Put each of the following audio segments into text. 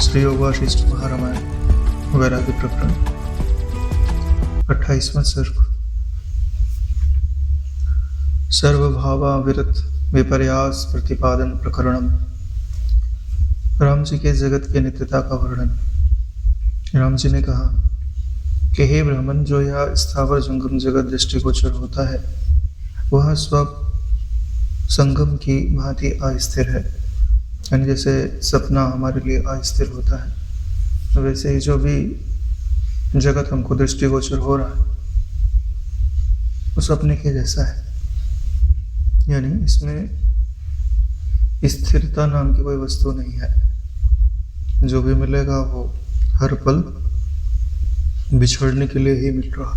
श्री योगाशिष्ट महारामायण वैराग्य प्रकरण 28वां सर्ग। सर्वभावाविरत विपर्यास प्रतिपादन प्रकरणम। राम जी के जगत के नित्यता का वर्णन। राम जी ने कहा कि हे ब्राह्मण, जो यह स्थावर जंगम जगत दृष्टिगोचर होता है वह स्व संगम की भांति अस्थिर है। यानी जैसे सपना हमारे लिए अस्थिर होता है, वैसे ही जो भी जगत हमको दृष्टिगोचर हो रहा है वो सपने के जैसा है। यानी इसमें स्थिरता नाम की कोई वस्तु नहीं है। जो भी मिलेगा वो हर पल बिछड़ने के लिए ही मिल रहा।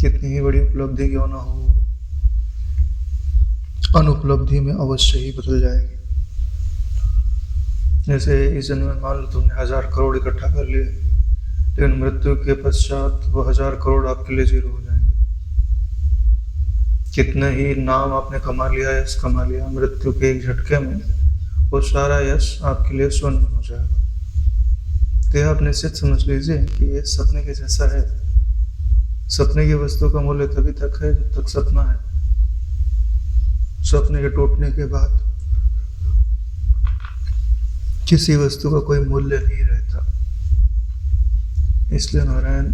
कितनी ही बड़ी उपलब्धि क्यों ना हो, अनुपलब्धि में अवश्य ही बदल जाएगी। जैसे इस जन्म में मान लो तुमने 1000 करोड़ इकट्ठा कर लिए, लेकिन मृत्यु के पश्चात वो 1000 करोड़ आपके लिए जीरो हो जाएंगे। कितने ही नाम आपने कमा लिया, यश कमा लिया, मृत्यु के एक झटके में वो सारा यश आपके लिए शून्य हो जाएगा। तो आप निश्चित समझ लीजिए कि ये सपने के जैसा है। सपने की वस्तु का मूल्य तभी तक है जब तक सपना है। सपने के टूटने के बाद किसी वस्तु का कोई मूल्य नहीं रहता। इसलिए नारायण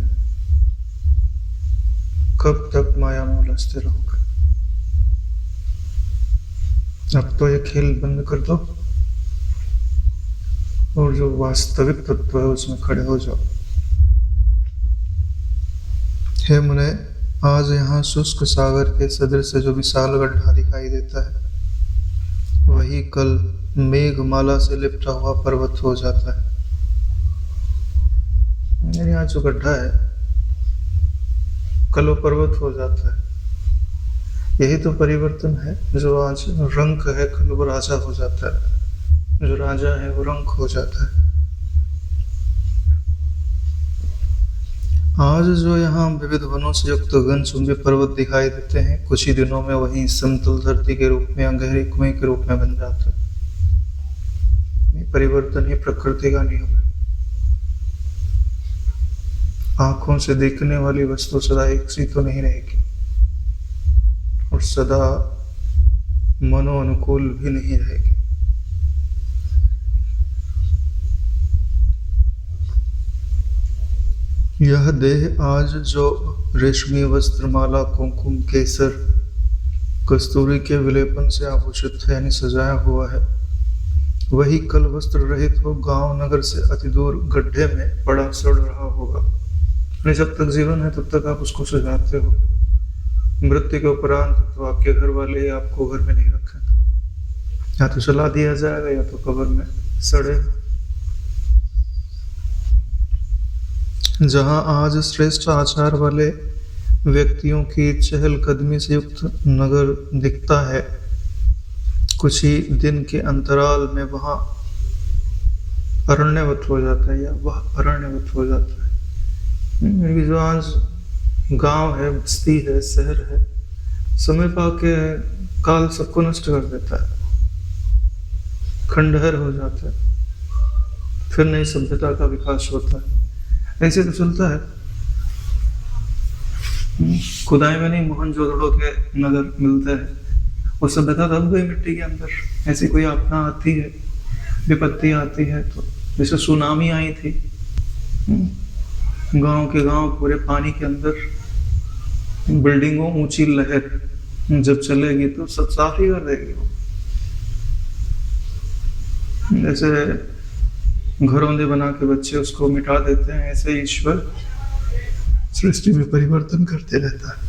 कब तक माया में उलझते रहोगे। अब तो ये खेल बंद कर दो और जो वास्तविक तत्व है उसमें खड़े हो जाओ। हे मुने, आज यहाँ शुष्क सागर के सदृश से जो विशाल गड्ढा दिखाई देता है वही कल मेघमाला से लिपटा हुआ पर्वत हो जाता है। यानी यहाँ जो गड्ढा है कल वो पर्वत हो जाता है। यही तो परिवर्तन है। जो आज रंक है कल वो राजा हो जाता है, जो राजा है वो रंक हो जाता है। आज जो यहाँ विविध वनों से युक्त गगनचुंबी पर्वत दिखाई देते हैं, कुछ ही दिनों में वही समतल धरती के रूप में या गहरे कुएं के रूप में बन जाता है। ये परिवर्तन ही प्रकृति का नियम है। आंखों से देखने वाली वस्तु सदा एक सी तो नहीं रहेगी और सदा मनोअनुकूल भी नहीं रहेगी। यह देह आज जो रेशमी वस्त्र, माला, कुमकुम, केसर, कस्तूरी के विलेपन से आभूषित है, यानी सजाया हुआ है, वही कल वस्त्र रहित हो गांव नगर से अति दूर गड्ढे में पड़ा सड़ रहा होगा। यानी जब तक जीवन है तब तक आप उसको सजाते हो। मृत्यु के उपरांत तो आपके घर वाले आपको घर में नहीं रखेंगे, या तो जला दिया जाएगा या तो कब्र में सड़ेगा। जहां आज श्रेष्ठ आचार वाले व्यक्तियों की चहलकदमी से युक्त नगर दिखता है, कुछ ही दिन के अंतराल में वहां अरण्यवत हो जाता है या वह अरण्यवत हो जाता है। जो आज गांव है, बस्ती है, शहर है, समय पाके काल सबको नष्ट कर देता है, खंडहर हो जाता है, फिर नई सभ्यता का विकास होता है। ऐसे तो चलता है। खुदाई में नहीं मोहनजोदड़ो के नगर मिलते हैं, वो सभ्यता दब गई मिट्टी के अंदर। ऐसी कोई आपदा आती है, विपत्ति आती है, तो जैसे सुनामी आई थी, गांव के गांव पूरे पानी के अंदर, बिल्डिंगों ऊंची लहर जब चलेगी तो सब साफ ही कर देगी वो। जैसे घरौंदे बना के बच्चे उसको मिटा देते हैं, ऐसे ईश्वर सृष्टि में परिवर्तन करते रहता है।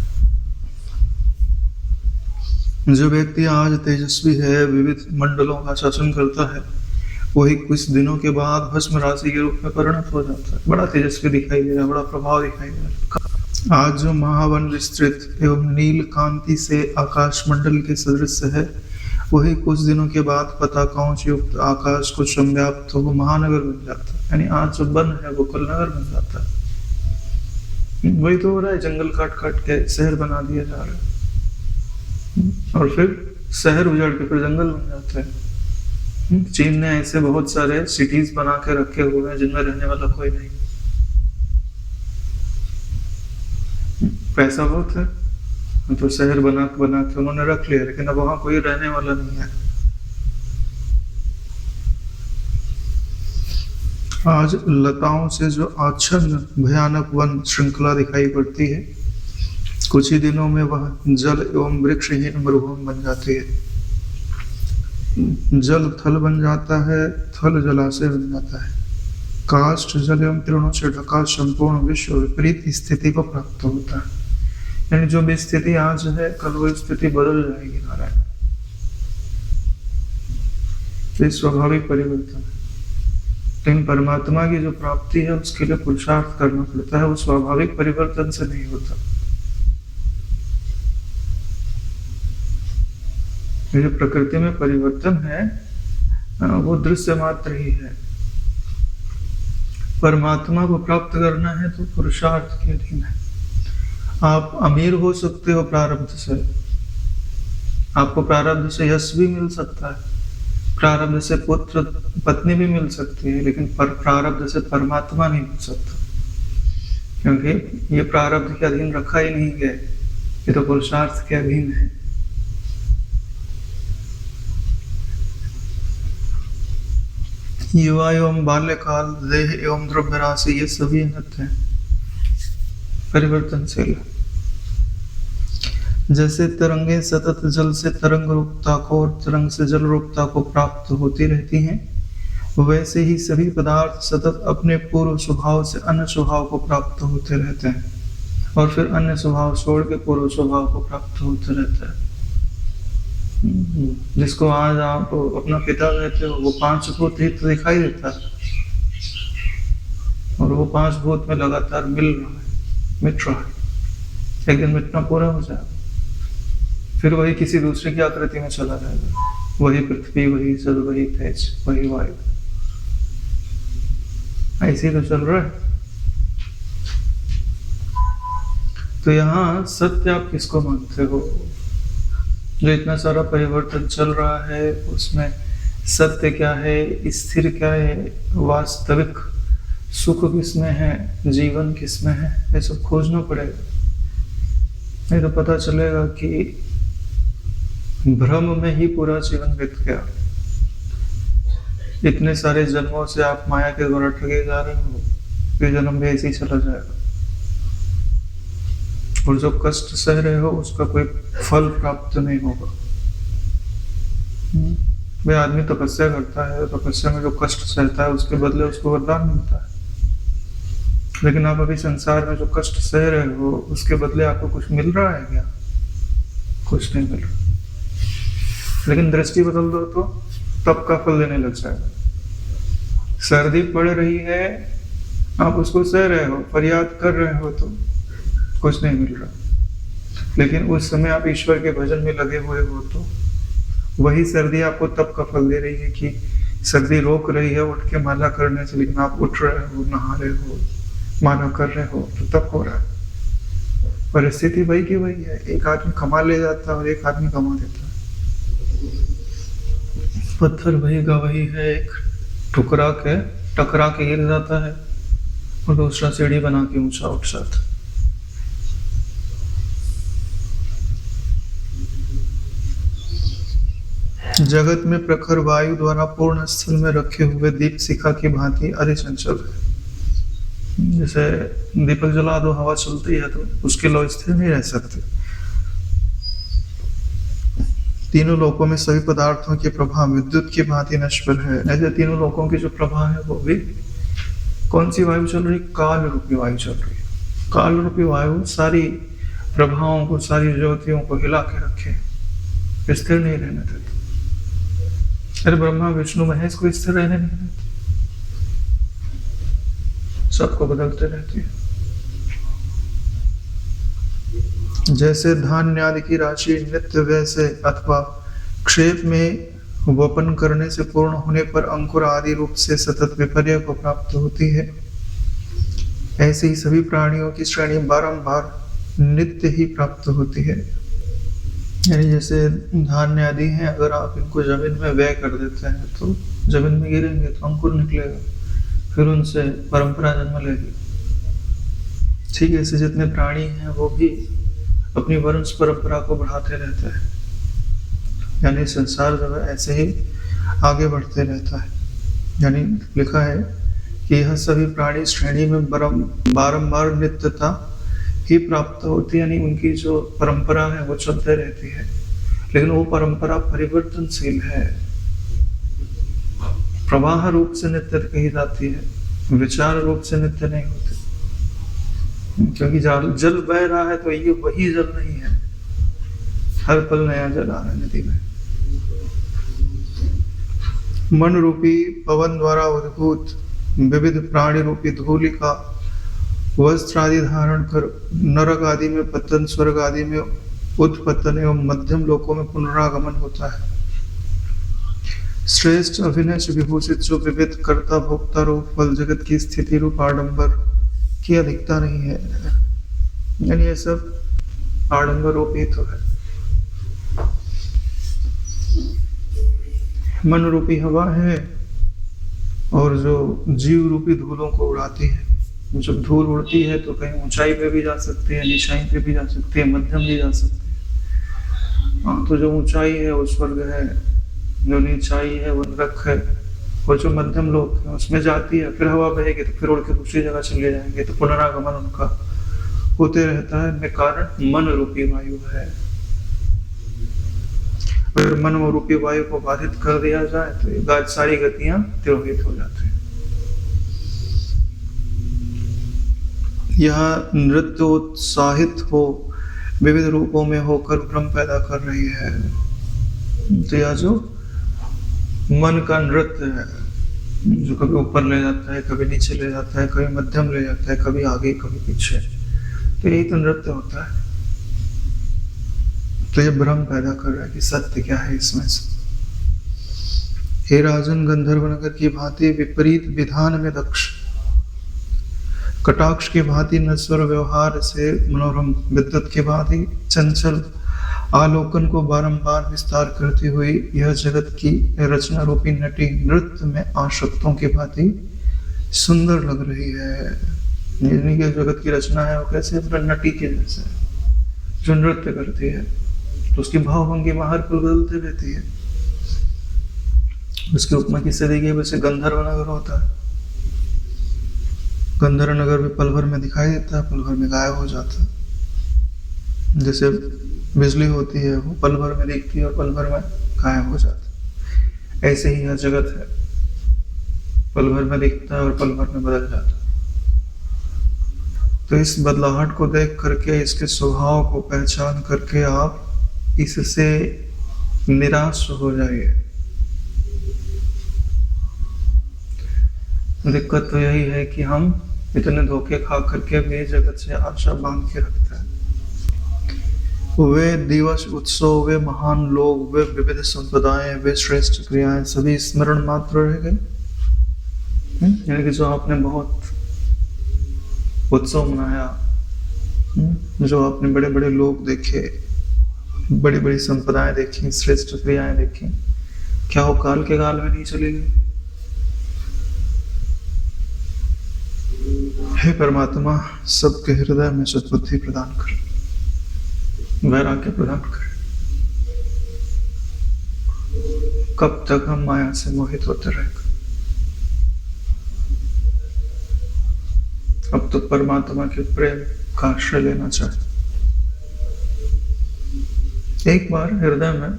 जो व्यक्ति आज तेजस्वी है, विविध मंडलों का शासन करता है, वही कुछ दिनों के बाद भस्म राशि के रूप में परिणत हो जाता है। बड़ा तेजस्वी दिखाई दे रहा है, बड़ा प्रभाव दिखाई दे रहा है। आज जो महावन विस्तृत एवं नील कांति से आकाश मंडल के सदृश है, वही कुछ दिनों के बाद पताकाओं से युक्त आकाश को संव्याप्त हो वो महानगर बन जाता है। यानी आज जो वन है वो कल नगर बन जाता है। वही तो हो रहा है, जंगल काट काट के शहर बना दिया जा रहा है, और फिर शहर उजाड़ के फिर जंगल बन जाता है। चीन ने ऐसे बहुत सारे सिटीज बना के रखे हुए हैं जिनमें रहने वाला कोई नहीं। पैसा बहुत है तो शहर बना के उन्होंने रख लिया, लेकिन अब वहां कोई रहने वाला नहीं है। आज लताओं से जो आच्छन्न भयानक वन श्रृंखला दिखाई पड़ती है, कुछ ही दिनों में वह जल एवं वृक्षहीन मरुभूमि बन जाती है। जल थल बन जाता है, थल जलाशय बन जाता है। काष्ठ जल एवं तृणों से ढका संपूर्ण विश्व विपरीत स्थिति को प्राप्त होता है। यानी जो भी स्थिति आज है, कल वो स्थिति बदल जाएगी नारायण। ये स्वाभाविक परिवर्तन है, लेकिन परमात्मा की जो प्राप्ति है उसके लिए पुरुषार्थ करना पड़ता है। वो स्वाभाविक परिवर्तन से नहीं होता। ये जो प्रकृति में परिवर्तन है वो दृश्य मात्र ही है। परमात्मा को प्राप्त करना है तो पुरुषार्थ के अधीन है। आप अमीर हो सकते हो प्रारब्ध से, आपको प्रारब्ध से यश भी मिल सकता है, प्रारब्ध से पुत्र पत्नी भी मिल सकती है, लेकिन प्रारब्ध से परमात्मा नहीं मिल सकता, क्योंकि ये प्रारब्ध के अधीन रखा ही नहीं गया, ये तो पुरुषार्थ के अधीन है। युवा एवं बाल्यकाल, देह एवं द्रव्य राशि, ये सभी अनंत है, परिवर्तनशील। जैसे तरंगे सतत जल से तरंग रूपता को और तरंग से जल रूपता को प्राप्त होती रहती हैं, वैसे ही सभी पदार्थ सतत अपने पूर्व स्वभाव से अन्य स्वभाव को प्राप्त होते रहते हैं, और फिर अन्य स्वभाव छोड़ के पूर्व स्वभाव को प्राप्त होते रहते हैं। जिसको आज आप अपना पिता कहते हो, वो 5 भूत ही तो दिखाई देता है, और वो 5 भूत में लगातार मिल रहा है, मिट रहा है। एक दिन मिटना पूरा हो जाएगा, फिर वही किसी दूसरे की आकृति में चला जाएगा। वही पृथ्वी, वही जल, वही तेज, वही वायु, ऐसे ही तो चल रहा है। तो यहाँ सत्य आप किसको मानते हो? जो इतना सारा परिवर्तन चल रहा है उसमें सत्य क्या है, स्थिर क्या है, वास्तविक सुख किसमें है, जीवन किसमें है, ये सब खोजना पड़ेगा। नहीं तो पता चलेगा कि भ्रम में ही पूरा जीवन बीत गया। इतने सारे जन्मों से आप माया के द्वारा ठगे जा रहे हो, ये जन्म भी ऐसे ही चला जाएगा, और जो कष्ट सह रहे हो उसका कोई फल प्राप्त नहीं होगा। वे आदमी तपस्या करता है, तपस्या में जो कष्ट सहता है उसके बदले उसको वरदान मिलता है, लेकिन आप अभी संसार में जो कष्ट सह रहे हो उसके बदले आपको कुछ मिल रहा है क्या? कुछ नहीं मिल रहा। लेकिन दृष्टि बदल दो तो तप का फल देने लग जाएगा। सर्दी पड़ रही है, आप उसको सह रहे हो, फरियाद कर रहे हो, तो कुछ नहीं मिल रहा। लेकिन उस समय आप ईश्वर के भजन में लगे हुए हो तो वही सर्दी आपको तप का फल दे रही है कि सर्दी रोक रही है उठ के माला करने से, लेकिन आप उठ रहे हो, नहा रहे हो, माला कर रहे हो, तो तप हो रहा है। परिस्थिति वही की वही है। एक आदमी कमा ले जाता है और एक आदमी कमा देता है। पत्थर वही का वही है, एक टकरा के गिर जाता है और दूसरा सीढ़ी बना के ऊंचा उठ जाता है। जगत में प्रखर वायु द्वारा पूर्ण स्थल में रखे हुए दीप शिखा की भांति अति चंचल है। जैसे दीपक जला दो, हवा चलती है तो उसके लौ स्थिर नहीं रह सकते। तीनों लोकों में सभी पदार्थों के प्रभाव विद्युत की भांति नश्वर है। ऐसे तीनों लोकों की जो प्रभाव है वो भी कौन सी वायु चल रही? काल रूपी वायु चल रही है। काल रूपी वायु सारी प्रभावों को, सारी ज्योतियों को हिला के रखे, स्थिर नहीं रहने देते। अरे ब्रह्मा विष्णु महेश को स्थिर रहने नहीं देते, सबको बदलते रहती है। जैसे धान्य आदि की राशि नित्य वैसे अथवा क्षेप में वपन करने से पूर्ण होने पर अंकुर आदि रूप से सतत विपर्य को प्राप्त होती है, ऐसे ही सभी प्राणियों की श्रेणी बारंबार नित्य ही प्राप्त होती है। यानी जैसे धान्य आदि हैं, अगर आप इनको जमीन में व्यय कर देते हैं तो जमीन में गिरेंगे तो अंकुर निकलेगा, फिर उनसे परंपरा जन्म लेगी। ठीक है, ऐसे जितने प्राणी हैं वो भी अपनी वंश परंपरा को बढ़ाते रहते हैं, यानी संसार जो है ऐसे ही आगे बढ़ते रहता है। यानी लिखा है कि यह सभी प्राणी श्रेणी में बारंबार नित्यता ही प्राप्त होती है, यानी उनकी जो परंपरा है वो चलते रहती है, लेकिन वो परंपरा परिवर्तनशील है, प्रवाह रूप से नित्य कही जाती है, विचार रूप से नित्य नहीं होती। क्योंकि जल बह रहा है तो ये वही जल नहीं है, हर पल नया जल आ रहा है नदी में। मन रूपी पवन द्वारा उद्भूत विविध प्राणी रूपी धूलि का वस्त्र आदि धारण कर नरक आदि में पतन, स्वर्ग आदि में उत्पतन एवं मध्यम लोकों में पुनरागमन होता है। श्रेष्ठ अभिनय से विभूषित जो विविध कर्ता भोक्ता रूप फल जगत की स्थिति रूप आडंबर की अधिकता नहीं है, यानी ये सब आडंबर रूपी तो है। मन रूपी हवा है और जो जीव रूपी धूलों को उड़ाती है। जब धूल उड़ती है तो कहीं ऊंचाई पे भी जा सकती है, निचाई पे भी जा सकती है, मध्यम भी जा सकती है। हाँ, तो जो ऊंचाई है वो स्वर्ग है, जो नीचाई है वो नरक है, और जो मध्यम लोक है उसमें जाती है, फिर हवा बहेगी तो फिर उड़ के दूसरी जगह चले जाएंगे, तो पुनरागमन उनका होते रहता है। में कारण मन रूपी वायु है। अगर मन रूपी वायु को बाधित कर दिया जाए तो ये सारी गतियां तिरोहित हो जाती है। यह नृत्य उत्साहित हो विविध रूपों में होकर भ्रम पैदा कर रही है। तो यह जो मन का नृत्य है, जो कभी ऊपर ले जाता है, कभी नीचे ले जाता है, कभी मध्यम ले जाता है, कभी आगे कभी पीछे, तो यही तो नृत्य होता है। तो ये भ्रम पैदा कर रहा है कि सत्य क्या है इसमें से। हे राजन, गंधर्व नगर की भांति विपरीत विधान में दक्ष, कटाक्ष की भांति नश्वर व्यवहार से मनोरम, विद्युत की भांति चंचल आलोकन को बारंबार विस्तार करती हुई यह जगत की रचना रूपी नटी नृत्य में आसक्तों की भांति सुंदर लग रही है। यानी कि जगत की रचना है वो कैसे नटी के जैसे जो नृत्य करती है, तो उसकी भावभंगी हर पल बदलती रहती है। उसकी उपमा किससे दी गई? वैसे गंधर्व नगर होता है, गंधर्व नगर भी पल भर में दिखाई देता है, पल भर में गायब हो जाता है। जैसे बिजली होती है वो पल भर में दिखती है और पल भर में गायब हो जाती है, ऐसे ही यह जगत है, पल भर में दिखता है और पल भर में बदल जाता है। तो इस बदलाहट को देख करके, इसके स्वभाव को पहचान करके आप इससे निराश हो जाइए। दिक्कत तो यही है कि हम इतने धोखे खा करके भी जगत से आशा बांध के रखते हैं। वे दिवस उत्सव, वे महान लोग, वे विविध संप्रदाय, वे श्रेष्ठ क्रियाएं सभी स्मरण मात्र रह गए। यानी कि जो आपने बहुत उत्सव मनाया, जो आपने बड़े बड़े लोग देखे, बड़ी बड़ी संप्रदाएं देखी, श्रेष्ठ क्रियाएं देखी, क्या वो काल के काल में नहीं चली गई? हे परमात्मा, सबके हृदय में सद्बुद्धि प्रदान कर, वैराग्य प्रदान कर। कब तक हम माया से मोहित होते रहेंगे? अब तो परमात्मा के प्रेम का आश्रय लेना चाहिए। एक बार हृदय में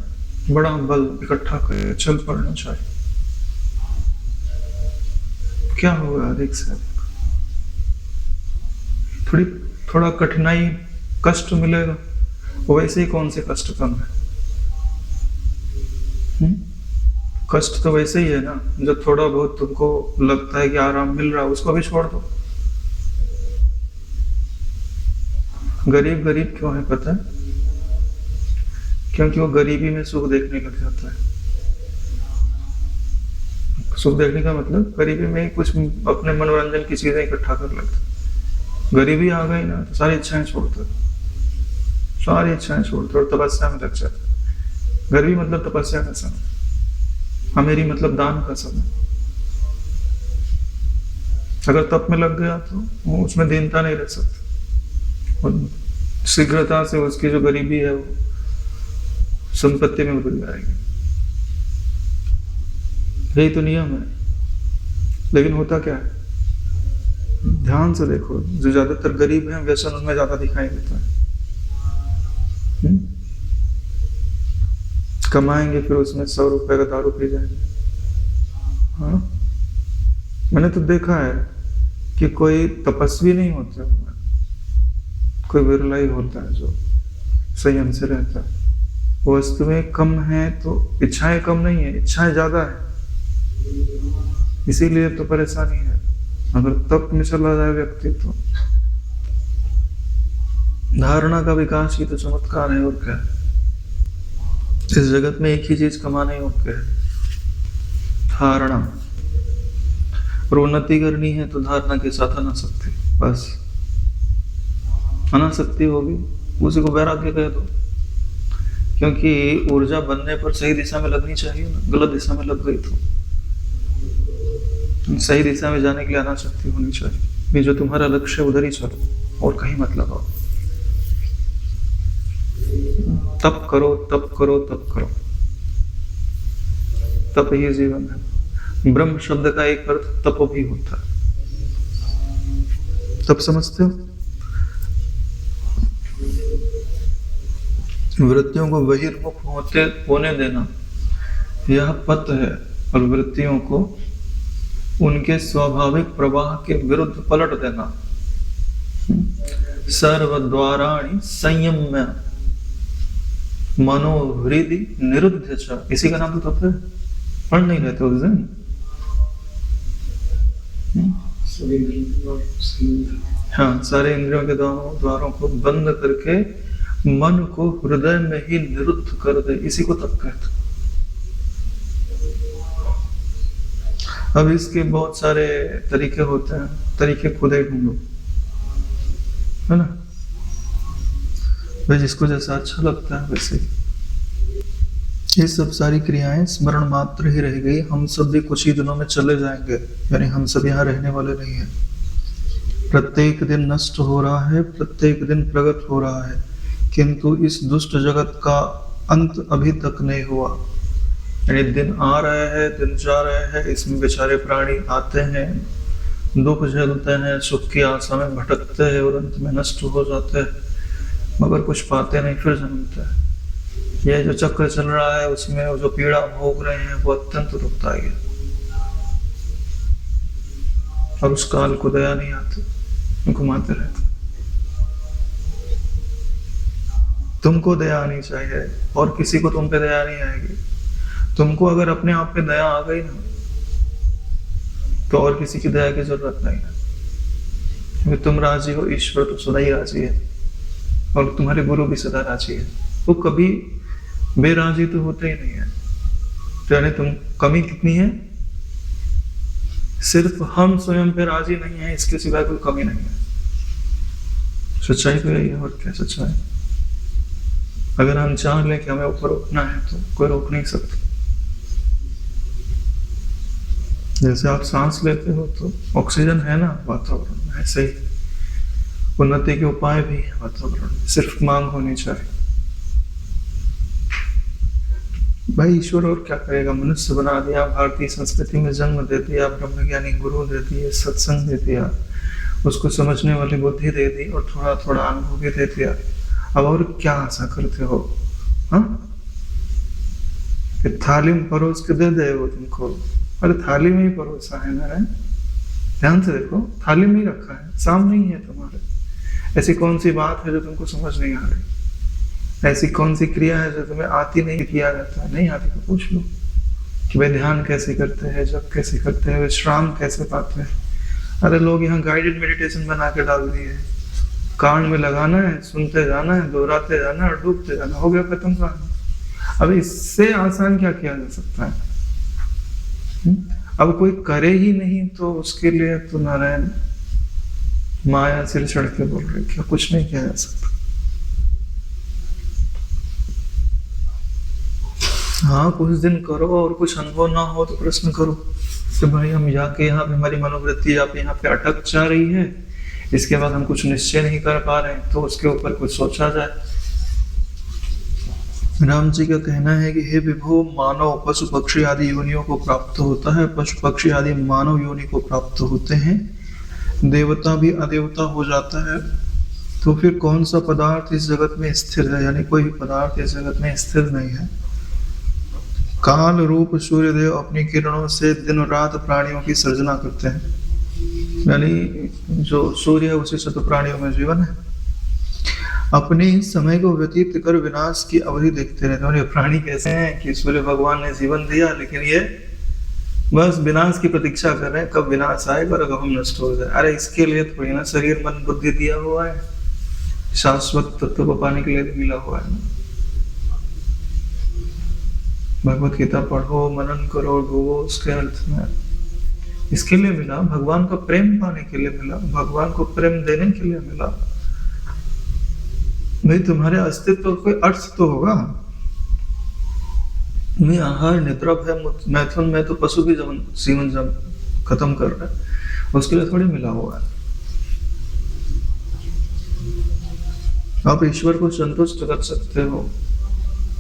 बड़ा बल इकट्ठा कर चल पड़ना चाहिए। क्या होगा अधिक से अधिक? थोड़ा कठिनाई, कष्ट मिलेगा, वैसे ही कौन से कष्ट कम है? कष्ट तो वैसे ही है ना, जब थोड़ा बहुत तुमको लगता है कि आराम मिल रहा है, उसको भी छोड़ दो। गरीब गरीब क्यों है पता है? क्योंकि वो गरीबी में सुख देखने लग जाता है। सुख देखने का मतलब गरीबी में कुछ अपने मनोरंजन की चीजें इकट्ठा कर लेता है। गरीबी आ गई ना तो सारी इच्छाएं सारी इच्छाएं छोड़ दो और तपस्या में लग जाते। गरीबी मतलब तपस्या का समय, अमीरी मतलब दान का समय। अगर तप में लग गया तो वो उसमें दीनता नहीं रह सकती और शीघ्रता से उसकी जो गरीबी है वो संपत्ति में बदल जाएगी। यही तो नियम है। लेकिन होता क्या है, ध्यान से देखो, जो ज्यादातर गरीब हैं व्यसन उनमें ज्यादा दिखाई देता है। कमाएंगे फिर उसमें 100 रुपए का दारू पी जाएंगे। हाँ, मैंने तो देखा है कि कोई तपस्वी नहीं होता, कोई विरला ही होता है जो संयम से रहता है। वस्तुएं कम है तो इच्छाएं कम नहीं है, इच्छाएं ज्यादा है, इसीलिए तो परेशानी है। अगर तप में चला जाए व्यक्ति तो धारणा का विकास ही तो चमत्कार है। और क्या, इस जगत में एक ही चीज कमाना योग्य है, धारणा। और उन्नति करनी है तो धारणा के साथ अनासक्ति, बस अनासक्ति होगी उसी को वैराग्य कह दो। क्योंकि ऊर्जा बनने पर सही दिशा में लगनी चाहिए ना, गलत दिशा में लग गई तो सही दिशा में जाने के लिए अनासक्ति होनी चाहिए। ये जो तुम्हारा लक्ष्य है उधर ही चलो और कहीं मत लगाओ। तप करो, तप करो, तप करो, तप ही जीवन है। ब्रह्म शब्द का एक अर्थ तप भी होता है। तप समझते हो? वृत्तियों को बहिर्मुख होने देना, यह पथ है। और वृत्तियों को उनके स्वाभाविक प्रवाह के विरुद्ध पलट देना। सर्वद्वाराणि संयम्य मनोहृदि निरुद्ध च, इसी का नाम तो तप है। पढ़ नहीं रहते उस दिन? हाँ, सारे इंद्रियों के द्वारों को बंद करके मन को हृदय में ही निरुद्ध कर दे, इसी को तप कहते। अब इसके बहुत सारे तरीके होते हैं, तरीके खुद ही ढूंढो, है ना भाई, जिसको जैसा अच्छा लगता है वैसे। ये सब सारी क्रियाएं स्मरण मात्र ही रह गई। हम सब भी कुछ ही दिनों में चले जाएंगे, यानी हम सब यहाँ रहने वाले नहीं है। प्रत्येक दिन नष्ट हो रहा है, प्रत्येक दिन प्रगट हो रहा है, किंतु इस दुष्ट जगत का अंत अभी तक नहीं हुआ। यानी दिन आ रहे हैं, दिन जा रहे हैं, इसमें बेचारे प्राणी आते हैं, दुख झेलते हैं, सुख की आशा में भटकते हैं और अंत में नष्ट हो जाते हैं, मगर कुछ पाते नहीं, फिर जन्मते हैं। यह जो चक्र चल रहा है उसमें वो जो पीड़ा भोग रहे हैं वो अत्यंत दुखदायी है। और उस काल को दया नहीं आती, घुमाते रहते। तुमको दया आनी चाहिए और किसी को तुम पे दया नहीं आएगी। तुमको अगर अपने आप पे दया आ गई ना तो और किसी की दया की जरूरत नहीं है, क्योंकि तुम राजी हो, ईश्वर तो सदा ही राजी है और तुम्हारे गुरु भी सदा राजी है। वो कभी बेराजी तो होते ही नहीं है। तो यानी तुम कमी कितनी है? सिर्फ हम स्वयं पे राजी नहीं है, इसके सिवाय कोई कमी नहीं है। सच्चाई तो यही है, और क्या सच्चाई। अगर हम चाह लें कि हमें ऊपर उठना है तो कोई रोक नहीं सकता। जैसे आप सांस लेते हो तो ऑक्सीजन है ना वातावरण में, ऐसे ही उन्नति के उपाय भी है वातावरण में, सिर्फ मांग होनी चाहिए। भाई ईश्वर और क्या करेगा, मनुष्य बना दिया, भारतीय संस्कृति में जन्म दे दिया, ब्रह्मज्ञानी गुरु दे दिए, सत्संग दे दिया, उसको समझने वाली बुद्धि दे दी और थोड़ा थोड़ा अनुभव भी दे दिया। अब और क्या आशा करते हो? हाँ, थाली में परोस के दे दे वो तुमको। अरे थाली में ही परोसा है ना, ध्यान से देखो, थाली में ही रखा है, सामने ही है तुम्हारे। ऐसी कौन सी बात है जो तुमको समझ नहीं आ रही? ऐसी कौन सी क्रिया है जो तुम्हें आती नहीं, किया जाता है नहीं आती तो पूछ लो कि भाई ध्यान कैसे करते हैं, जप कैसे करते हैं, विश्राम कैसे पाते हैं। अरे लोग यहाँ गाइडेड मेडिटेशन बना के डाल दिए, कान में लगाना है, सुनते जाना है, दोहराते जाना और डूबते जाना, हो गया खत्म कहानी। अब इससे आसान क्या किया जा सकता है? अब कोई करे ही नहीं तो उसके लिए तो नारायण माया सिर चढ़ के बोल रहे, क्या कुछ नहीं किया जा सकता। हाँ, कुछ दिन करो और कुछ अनुभव ना हो तो प्रश्न करो कि भाई हम जाके यहाँ पे हमारी मनोवृत्ति यहाँ पे अटक जा रही है, इसके बाद हम कुछ निश्चय नहीं कर पा रहे हैं, तो उसके ऊपर कुछ सोचा जाए। राम जी का कहना है कि हे विभो, मानव पशु पक्षी आदि योनियों को प्राप्त होता है, पशु पक्षी आदि मानव योनि को प्राप्त होते हैं, देवता भी अदेवता हो जाता है, तो फिर कौन सा पदार्थ इस जगत में स्थिर है? यानी कोई भी पदार्थ इस जगत में स्थिर नहीं है। काल रूप सूर्यदेव अपनी किरणों से दिन रात प्राणियों की सृजना करते हैं, यानी जो सूर्य है उसी से तो प्राणियों में जीवन है। अपने समय को व्यतीत कर विनाश की अवधि देखते रहते हैं। और ये प्राणी कैसे हैं कि सूर्य भगवान ने जीवन दिया, लेकिन ये बस विनाश की प्रतीक्षा कर रहे हैं, कब विनाश आएगा और कब हम नष्ट हो जाए। अरे इसके लिए थोड़ी ना शरीर मन बुद्धि दिया हुआ है, शाश्वत तत्व को पाने के लिए मिला हुआ है। भगवत गीता पढ़ो, मनन करो, डूबो उसके अर्थ में। इसके लिए मिला, भगवान का प्रेम पाने के लिए मिला, भगवान को प्रेम देने के लिए मिला। भाई तुम्हारे अस्तित्व कोई अर्थ तो होगा। मैं आहार निद्रा भय मैथुन में तो पशु भी जीवन खत्म कर रहा है, उसके लिए थोड़ी मिला हुआ है। आप ईश्वर को संतुष्ट कर सकते हो,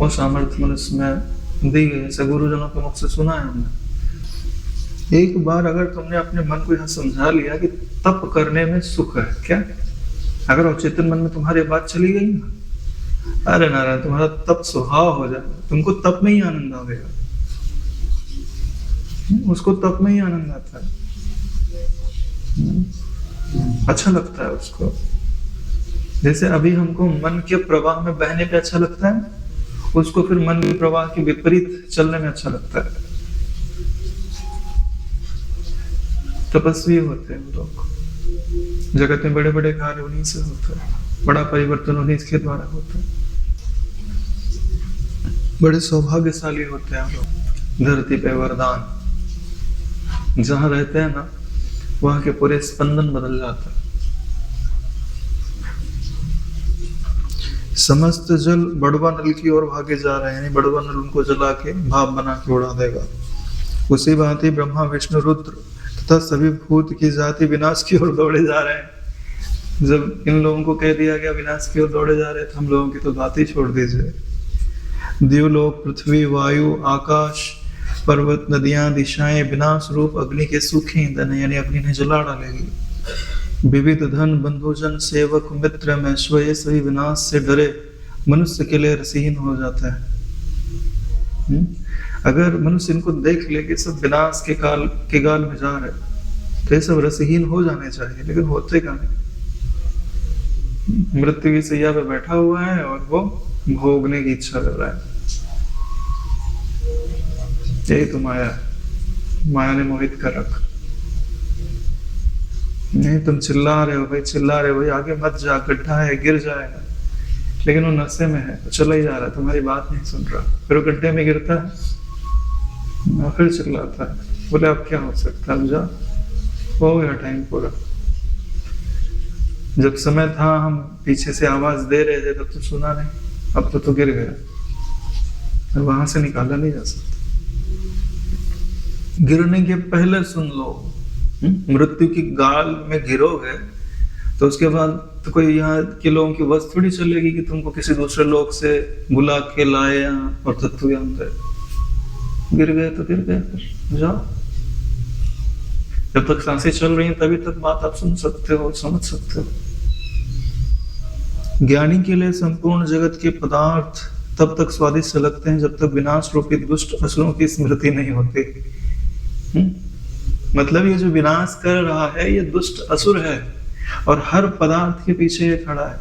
और सामर्थ्य मनुष्य में दी गई, ऐसे गुरुजनों के मुख से सुना है हमने। एक बार अगर तुमने अपने मन को यह समझा लिया कि तप करने में सुख है, क्या अगर अवचेतन मन में तुम्हारी बात चली गई ना, अरे नारायण, तुम्हारा तप स्वभाव हो जाएगा, तुमको तप में ही आनंद आएगा। उसको तप में ही आनंद आता है, अच्छा लगता है उसको। जैसे अभी हमको मन के प्रवाह में बहने पे अच्छा लगता है, उसको फिर मन के प्रवाह के विपरीत चलने में अच्छा लगता है। तपस्वी होते हैं लोग, जगत में बड़े बड़े कार्य उन्हीं से होता है, बड़ा परिवर्तन उन्हीं के द्वारा होता है। बड़े सौभाग्यशाली होते हैं लोग। धरती पे वरदान, जहां रहते हैं ना वहां के पूरे स्पंदन बदल जाता है। समस्त जल बड़वा नल की ओर भागे जा रहे हैं, बड़वा नल उनको जला के भाप बना के उड़ा देगा। उसी भांति ब्रह्मा विष्णु रुद्र तथा सभी भूत की जाति विनाश की ओर दौड़े जा रहे हैं। जब इन लोगों को कह दिया गया विनाश की ओर दौड़े जा रहे हैं, तो हम लोगों की तो बात ही छोड़ दीजिए। देवलोक, पृथ्वी, वायु, आकाश, पर्वत, नदियां, दिशाएं विनाश रूप अग्नि के सूखे ईंधन है, यानी अग्नि ने जला डालेगी। विविध धन, बंधुजन, सेवक, मित्र, मैश्वर, ये सभी विनाश से डरे मनुष्य के लिए रसहीन हो जाता है। अगर मनुष्य इनको देख ले कि सब विनाश के गाल में जा रहे, तो ये सब रसहीन हो जाने चाहिए, लेकिन होते का नहीं। मृत्यु की सैया पे बैठा हुआ है और वो भोगने की इच्छा कर रहा है। यही तो माया ने मोहित कर रखा। नहीं, तुम चिल्ला रहे हो भाई, चिल्ला रहे हो भाई, आगे मत जा, गड्ढा है, गिर जाएगा। लेकिन वो नशे में है, तो चला ही जा रहा है, तुम्हारी बात नहीं सुन रहा। फिर वो गड्ढे में गिरता है, फिर चिल्लाता है, बोले अब क्या हो सकता है, अब जा, हो गया टाइम पूरा। जब समय था हम पीछे से आवाज दे रहे थे, तब तो सुना नहीं, अब तो गिर गया, वहां से निकाला नहीं जा सकता। गिरने के पहले सुन लो, मृत्यु की गाल में गिरोगे तो उसके बाद तो कोई यहाँ के लोगों की बस थोड़ी चलेगी कि तुमको किसी दूसरे लोग से बुला के लाए यहाँ और तत्व ज्ञान दे। गिर गए तो गिर गए, फिर जाओ। जब तक सांसें चल रही हैं तभी तक बात आप सुन सकते हो, समझ सकते हो। ज्ञानी के लिए संपूर्ण जगत के पदार्थ तब तक स्वादिष्ट लगते हैं जब तक विनाश रूपी दुष्ट असुरों की स्मृति नहीं होती। मतलब ये जो विनाश कर रहा है ये दुष्ट असुर है, और हर पदार्थ के पीछे ये खड़ा है,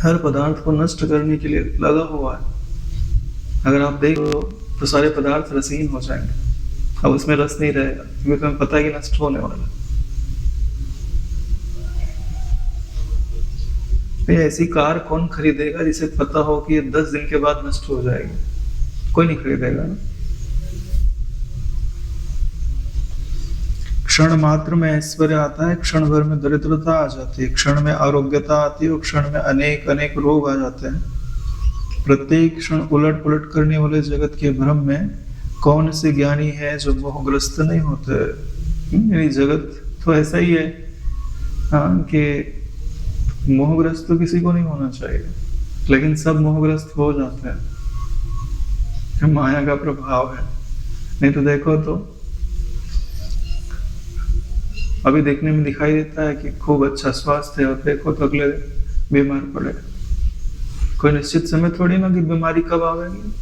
हर पदार्थ को नष्ट करने के लिए लगा हुआ है। अगर आप देख लो तो सारे पदार्थ रसहीन हो जाएंगे, अब उसमें रस नहीं रहेगा, क्योंकि तुम्हें पता है कि नष्ट होने वाला। ऐसी कार कौन खरीदेगा जिसे पता हो कि ये 10 दिन के बाद नष्ट हो जाएगी? कोई नहीं खरीदेगा ना। क्षण मात्र में ऐश्वर्य आता है, क्षण भर में दरिद्रता आ जाती है, क्षण में आरोग्यता आती है और क्षण में अनेक अनेक रोग आ जाते हैं। प्रत्येक क्षण उलट पुलट करने वाले जगत के भ्रम में कौन से ज्ञानी है जो मोहग्रस्त नहीं होते। यानी जगत तो ऐसा ही है, हाँ, कि मोहग्रस्त तो किसी को नहीं होना चाहिए, लेकिन सब मोहग्रस्त हो जाते हैं। माया का प्रभाव है। नहीं तो देखो तो अभी देखने में दिखाई देता है कि खूब अच्छा स्वास्थ्य है, और देखो तो अगले बीमार पड़े। कोई निश्चित समय थोड़ी ना कि बीमारी कब आवेगी।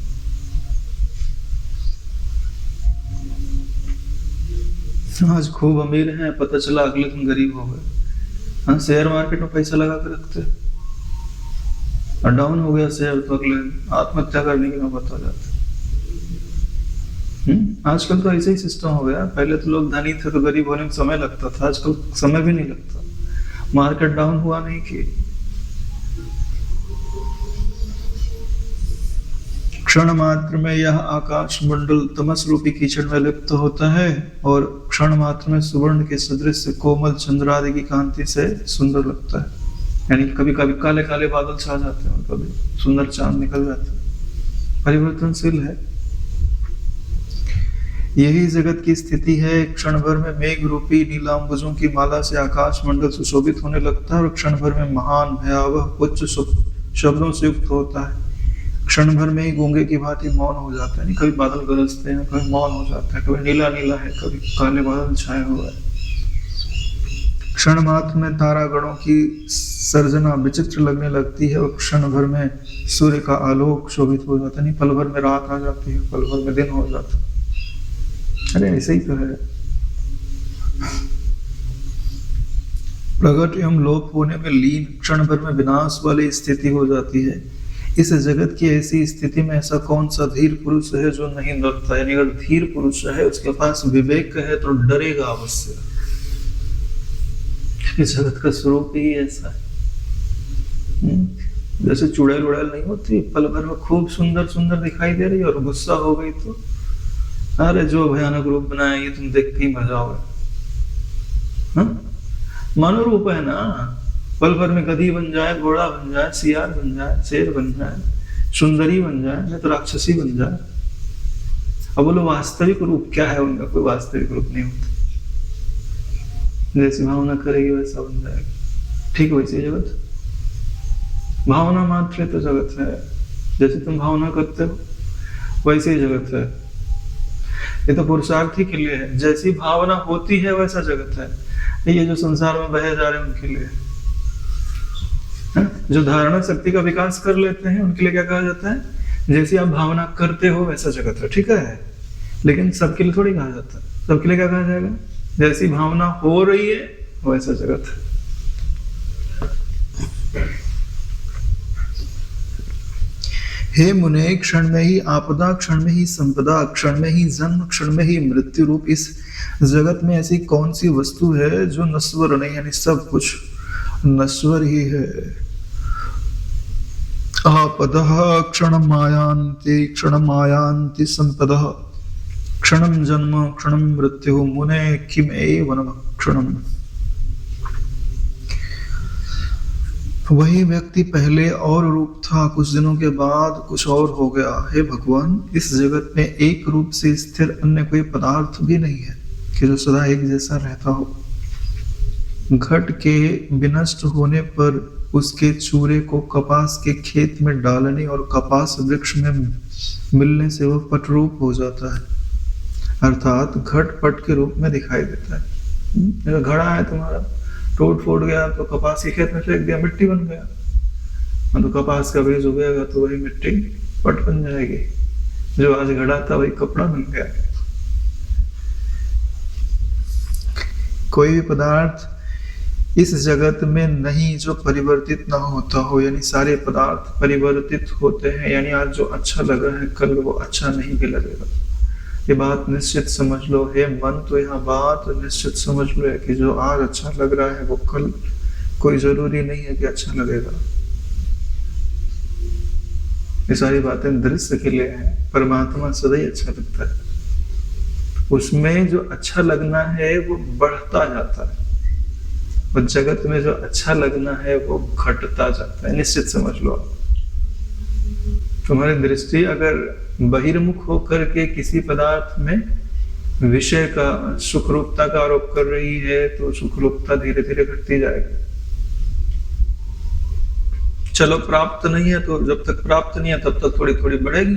आज खूब अमीर हैं, पता चला अगले दिन गरीब हो गए। हाँ, शेयर मार्केट में पैसा लगा के रखते और डाउन हो गया शेयर तो अगले आत्महत्या करने की नौबत हो जाती। आजकल तो ऐसे ही सिस्टम हो गया। पहले तो लोग धनी थे तो गरीब होने में समय लगता था, आजकल समय भी नहीं लगता। मार्केट डाउन हुआ नहीं कि क्षण मात्र में यह आकाश मंडल तमस रूपी कीचड़ में लिप्त होता है और क्षण मात्र में सुवर्ण के सदृश कोमल चंद्रादि की कांति से सुंदर लगता है। यानी कभी कभी काले काले बादल छा जाते हैं और कभी सुंदर चांद निकल जाते हैं। परिवर्तनशील है। यही जगत की स्थिति है। क्षण भर में मेघ रूपी नीलांबुजों की माला से आकाश मंडल सुशोभित होने लगता है और क्षण भर में महान भयावह उच्च शब्दों से युक्त होता है। क्षण भर में ही गूंगे की भांति मौन हो जाता है। कभी बादल गरजते हैं, कभी मौन हो जाता है, कभी नीला नीला है, कभी काले बादल छाए हुए हैं। क्षण मात्र में तारागणों की सर्जना विचित्र लगने लगती है और क्षण भर में सूर्य का आलोक शोभित हो जाता है। नहीं, पल भर में रात आ जाती है, पल भर में दिन हो जाता है। अरे ऐसे ही तो है। प्रगट एवं लोप होने में लीन, क्षण भर में विनाश वाली स्थिति हो जाती है। इस जगत की ऐसी स्थिति में ऐसा कौन सा धीर पुरुष है जो नहीं डरता। यानी अगर धीर पुरुष है, उसके पास विवेक है तो डरेगा अवश्य। इस जगत का स्वरूप ही ऐसा है। जैसे चुड़ैल उड़ैल नहीं होती, पल भर में खूब सुंदर सुंदर दिखाई दे रही और गुस्सा हो गई तो अरे जो भयानक रूप बनाया ये तुम देख के ही मर जाओगे। मनोरूप है ना। पल भर में गधी बन जाए, घोड़ा बन जाए, सियार बन जाए, शेर बन जाए, सुंदरी बन जाए, नहीं तो राक्षसी बन जाए। अब बोलो वास्तविक रूप क्या है उनका? कोई वास्तविक रूप नहीं होता। जैसी भावना करेगी वैसा बन जाएगा। ठीक वैसी जगत भावना मात्र तो जगत है। जैसे तुम भावना करते हो वैसी ही जगत है। ये तो पुरुषार्थी के लिए है। जैसी भावना होती है वैसा जगत है। ये जो संसार में बहे जा रहे हैं उनके लिए है? जो धारणा शक्ति का विकास कर लेते हैं उनके लिए क्या कहा जाता है? जैसी आप भावना करते हो वैसा जगत है। ठीक है, लेकिन सबके लिए थोड़ी कहा जाता है। सबके लिए क्या कहा जाएगा? जैसी भावना हो रही है वैसा जगत है। हे मुने, क्षण में ही आपदा, क्षण में ही संपदा, क्षण में ही जन्म, क्षण में ही मृत्यु रूप इस जगत में ऐसी कौन सी वस्तु है जो नश्वर नहीं? यानी सब कुछ नश्वर ही है। आपदः क्षणं मायान्ति, क्षणं मायान्ति संपदः, क्षणं जन्म, क्षणं मृत्यु, मुने किम एव न क्षणम्। वही व्यक्ति पहले और रूप था, कुछ दिनों के बाद कुछ और हो गया। हे भगवान, इस जगत में एक रूप से स्थिर अन्य कोई पदार्थ भी नहीं है कि जो सदा एक जैसा रहता हो। घट के विनष्ट होने पर उसके चूरे को कपास के खेत में डालने और कपास वृक्ष में मिलने से वह पटरूप हो जाता है, अर्थात घट पट के रूप में दिखाई देता है। घड़ा है तुम्हारा, टूट फूट गया तो कपास के खेत में फेंक दिया, मिट्टी बन गया। तो कपास का बीज उगेगा तो वही मिट्टी पट बन जाएगी। जो आज घड़ा था वही कपड़ा बन गया। कोई भी पदार्थ इस जगत में नहीं जो परिवर्तित ना होता हो। यानी सारे पदार्थ परिवर्तित होते हैं। यानी आज जो अच्छा लग रहा है कल वो अच्छा नहीं भी लगेगा। ये बात निश्चित समझ लो। हे मन, तो यह बात निश्चित समझ लो है कि जो आज अच्छा लग रहा है वो कल कोई जरूरी नहीं है कि अच्छा लगेगा। ये सारी बातें दृश्य के लिए हैं। परमात्मा सदा ही अच्छा लगता है। उसमें जो अच्छा लगना है वो बढ़ता जाता है और जगत में जो अच्छा लगना है वो घटता जाता है। निश्चित समझ लो आप। तुम्हारी दृष्टि अगर बहिर्मुख होकर के किसी पदार्थ में विषय का सुखरूपता का आरोप कर रही है तो सुखरूपता धीरे धीरे घटती जाएगी। चलो प्राप्त नहीं है तो जब तक प्राप्त नहीं है तब तक थोड़ी थोड़ी बढ़ेगी,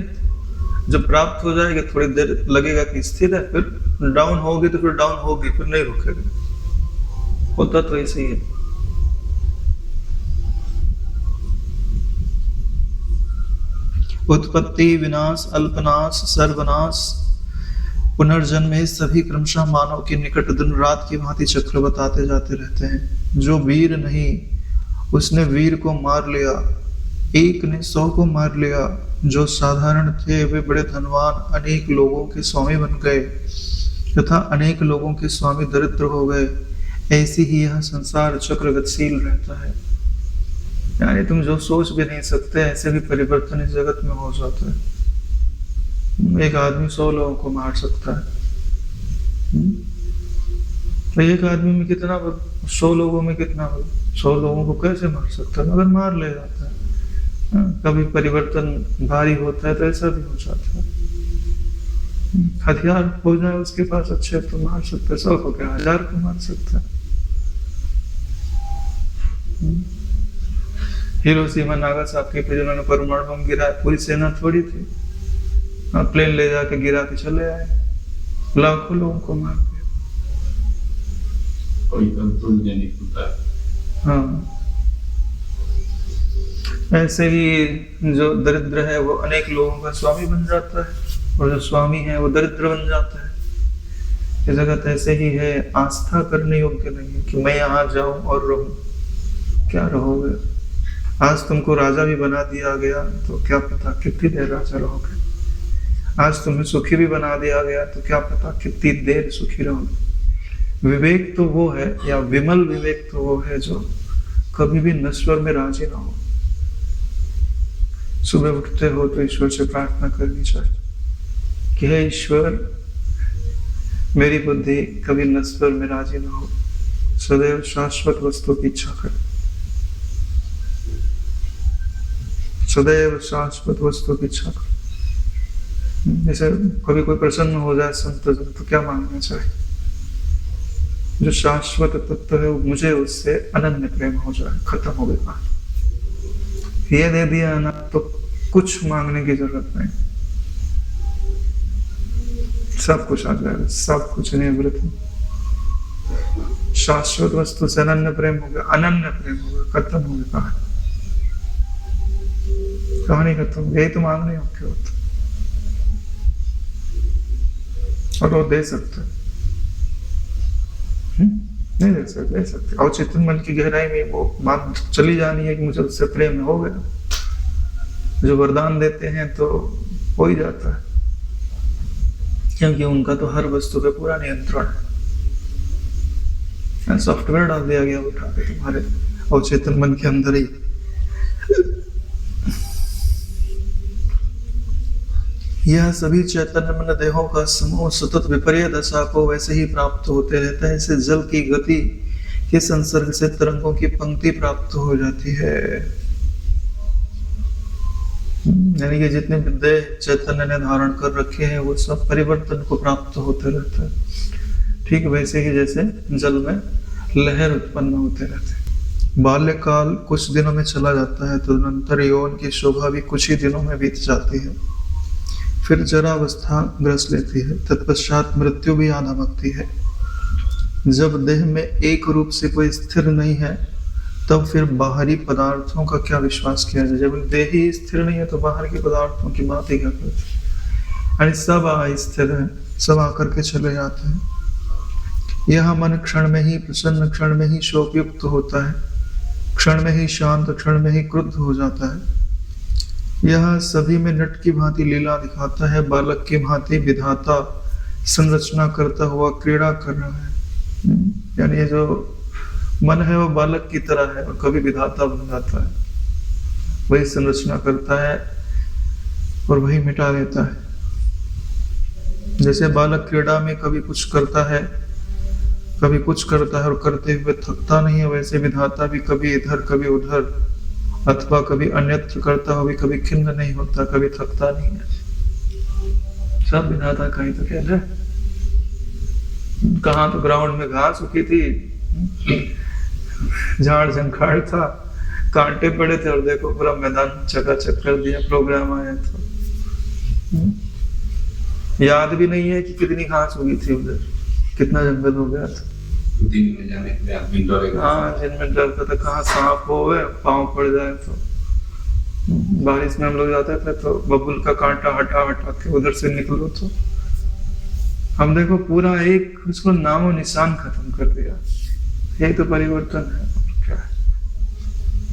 जब प्राप्त हो जाएगी थोड़ी देर लगेगा कि स्थिर है, फिर डाउन होगी तो फिर डाउन होगी, फिर नहीं रुकेगी। होता तो ऐसे ही है। उत्पत्ति, विनाश, अल्पनाश, सर्वनाश, पुनर्जन्म में सभी क्रमशः मानव के निकट दिन रात की भांति चक्र बताते जाते रहते हैं। जो वीर नहीं उसने वीर को मार लिया, एक ने 100 को मार लिया। जो साधारण थे वे बड़े धनवान अनेक लोगों के स्वामी बन गए तथा अनेक लोगों के स्वामी दरिद्र हो गए। ऐसी ही यह संसार चक्र गतिशील रहता है। यानी तुम जो सोच भी नहीं सकते ऐसे भी परिवर्तन इस जगत में हो जाता है। एक आदमी 100 लोगों को मार सकता है। तो एक आदमी में कितना बल, 100 लोगों में कितना बल, 100 लोगों को कैसे मार सकता है? मगर मार ले जाता है। कभी परिवर्तन भारी होता है तो ऐसा भी हो जाता है। हथियार हो जाए उसके पास अच्छे तो मार सकते, 100 को क्या 1000 को मार सकता है। हिरोशिमा नागासाकी पे जिन्होंने परमाणु बम गिराया, पूरी सेना थोड़ी थी, प्लेन ले जाके गिरा के चले आए, लाखों लोगों को मार दिया। कोई कंट्रोल नहीं होता। हाँ, ऐसे ही जो दरिद्र है वो अनेक लोगों का स्वामी बन जाता है और जो स्वामी है वो दरिद्र बन जाता है। ये जगत ऐसे ही है, आस्था करने योग्य नहीं है कि मैं यहाँ जाऊं और रहूं। क्या रहोगे? आज तुमको राजा भी बना दिया गया तो क्या पता कितनी देर राजा रहोगे। आज तुम्हें सुखी भी बना दिया गया तो क्या पता कितनी देर सुखी रहोगे। विवेक तो वो है, या विमल विवेक तो वो है जो कभी भी नश्वर में राजी ना हो। सुबह उठते हो तो ईश्वर से प्रार्थना करनी चाहिए कि हे ईश्वर, मेरी बुद्धि कभी नश्वर में राजी ना हो, सदैव शाश्वत वस्तु की इच्छा कर, सदैव शाश्वत वस्तु की इच्छा कर। जैसे कभी कोई प्रसन्न हो जाए संत जन तो क्या मांगना चाहिए? जो शाश्वत तत्व है मुझे उससे अनन्य प्रेम हो जाए, खत्म हो गया। ये दे दिया ना तो कुछ मांगने की जरूरत नहीं, सब कुछ आ जाएगा, सब कुछ निवृत्त। शाश्वत वस्तु से अनन्य प्रेम हो गया, अनन्य प्रेम हो गया, खत्म हो गया। कहानी खत्म। यही तो मांगने योग्य होता और वो दे सकते नहीं दे सकते। और चेतन मन की गहराई में वो बात चली जानी है कि मुझे उससे प्रेम हो गया। जो वरदान देते हैं तो हो ही जाता है, क्योंकि उनका तो हर वस्तु पे पूरा नियंत्रण है। सॉफ्टवेयर डाल दिया गया उठा के तुम्हारे और चेतन मन के अंदर ही। यह सभी चैतन्य मन देहों का समूह सतत विपर्य दशा को वैसे ही प्राप्त होते रहता है। इसे जल की गति के संसर्ग से तरंगों की पंक्ति प्राप्त हो जाती है। यानी कि जितने विद्या चैतन्य ने धारण कर रखे हैं वो सब परिवर्तन को प्राप्त होते रहते हैं। ठीक वैसे ही जैसे जल में लहर उत्पन्न होते रहते हैं। बाल्यकाल कुछ दिनों में चला जाता है, तदनंतर यौन की शोभा भी कुछ ही दिनों में बीत जाती है। फिर जरावस्था ग्रस लेती है, तत्पश्चात मृत्यु भी आ धमकती है। जब देह में एक रूप से कोई स्थिर नहीं है तब फिर बाहरी पदार्थों का क्या विश्वास किया जाए। जब देह ही स्थिर नहीं है तो बाहर के पदार्थों की बात ही क्या करते हैं। सब अस्थिर है, सब आकर के चले जाते हैं। यह मन क्षण में ही प्रसन्न, क्षण में ही शोकयुक्त होता है, क्षण में ही शांत, क्षण में ही क्रुद्ध हो जाता है। यह सभी में नट की भांति लीला दिखाता है, बालक की भांति विधाता संरचना करता हुआ क्रीड़ा कर रहा है। यानी ये जो मन है वो बालक की तरह है और कभी विधाता बन जाता है, वही संरचना करता है और वही मिटा देता है। जैसे बालक क्रीड़ा में कभी कुछ करता है, कभी कुछ करता है और करते हुए थकता नहीं है, वैसे विधाता भी कभी इधर कभी उधर अथवा कभी अन्यत्र करता हो, कभी खिन्न नहीं होता, कभी थकता नहीं है। सब विधाता का ही तो खेल है। कहाँ तो ग्राउंड में घास उगी थी, झाड़ झंखाड़ था, कांटे पड़े थे, और देखो पूरा मैदान चकाचक कर दिया, प्रोग्राम आया तो। याद भी नहीं है कि कितनी घास उगी थी उधर, कितना जंगल हो गया था। दिन में जाने के लिए आदमी डरेगा। हाँ, दिन में डरता था कहाँ सांप होवे, पाँव पड़ जाए तो। बारिश में हम लोग जाते थे तो बबूल का कांटा हटा हटा के उधर से निकलो तो हम देखो पूरा एक उसको नामो निशान खत्म कर दिया। यही तो परिवर्तन है, क्या है?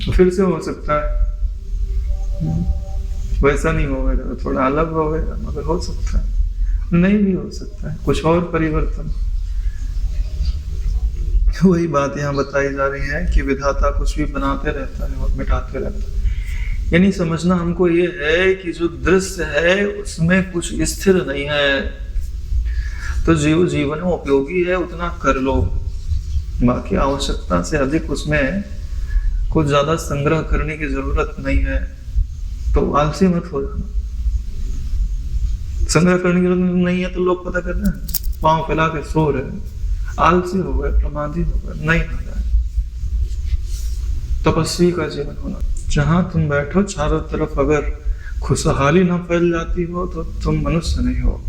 तो फिर से हो सकता है, वैसा नहीं होगा, तो थोड़ा अलग होगा, मगर हो सकता है, नहीं भी हो सकता है, कुछ और परिवर्तन। वही बात यहाँ बताई जा रही है कि विधाता कुछ भी बनाते रहता है और मिटाते रहता है। यानी समझना हमको ये है कि जो दृश्य है उसमें कुछ स्थिर नहीं है, तो जीवन में उपयोगी है उतना कर लो, बाकी आवश्यकता से अधिक उसमें कुछ ज्यादा संग्रह करने की जरूरत नहीं है। तो आलसी मत हो जाना। संग्रह करने की जरूरत नहीं है तो लोग पता कर रहे हैं, पांव फैला के सो रहे हैं, आलसी हो गए, प्रमादी हो गए। नहीं होना है, तपस्वी का जीवन होना। जहां तुम बैठो चारों तरफ अगर खुशहाली ना फैल जाती हो तो तुम मनुष्य नहीं हो।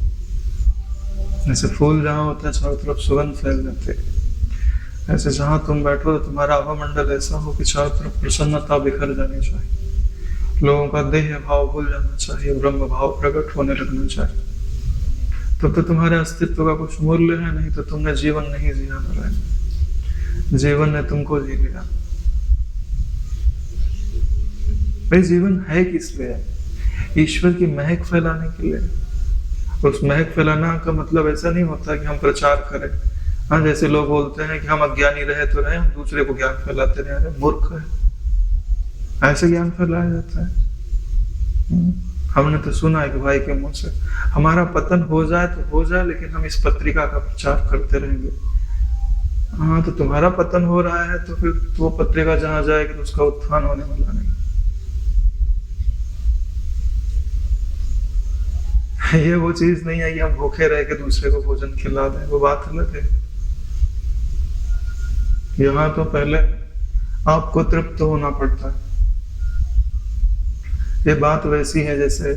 जैसे फूल जहां होता है चारों तरफ सुगंध फैल जाते, ऐसे जहां तुम बैठो तो तुम्हारा आवामंडल ऐसा हो कि चारों तरफ प्रसन्नता बिखर जानी चाहिए, लोगों का देह भाव भूल जाना चाहिए, ब्रह्म भाव प्रकट होने लगना चाहिए। तो तुम्हारे अस्तित्व का कुछ मूल्य है, नहीं तो तुमने जीवन नहीं जिया है, जीवन ने तुमको जी लिया। भाई जीवन है किस लिए? ईश्वर की महक फैलाने के लिए। उस महक फैलाना का मतलब ऐसा नहीं होता कि हम प्रचार करें। हाँ, जैसे लोग बोलते हैं कि हम अज्ञानी रहे तो रहे, हम दूसरे को ज्ञान फैलाते रहे, मूर्ख है, ऐसे ज्ञान फैलाया जाता है। हमने तो सुना है कि भाई के मुंह से हमारा पतन हो जाए तो हो जाए, लेकिन हम इस पत्रिका का प्रचार करते रहेंगे। हाँ, तो तुम्हारा पतन हो रहा है तो फिर वो पत्रिका जहां जाएगी तो उसका उत्थान होने वाला नहीं। ये वो चीज नहीं है कि हम भूखे रह के दूसरे को भोजन खिला दें, वो बात अलग है। यहाँ तो पहले आपको तृप्त होना पड़ता है। ये बात वैसी है जैसे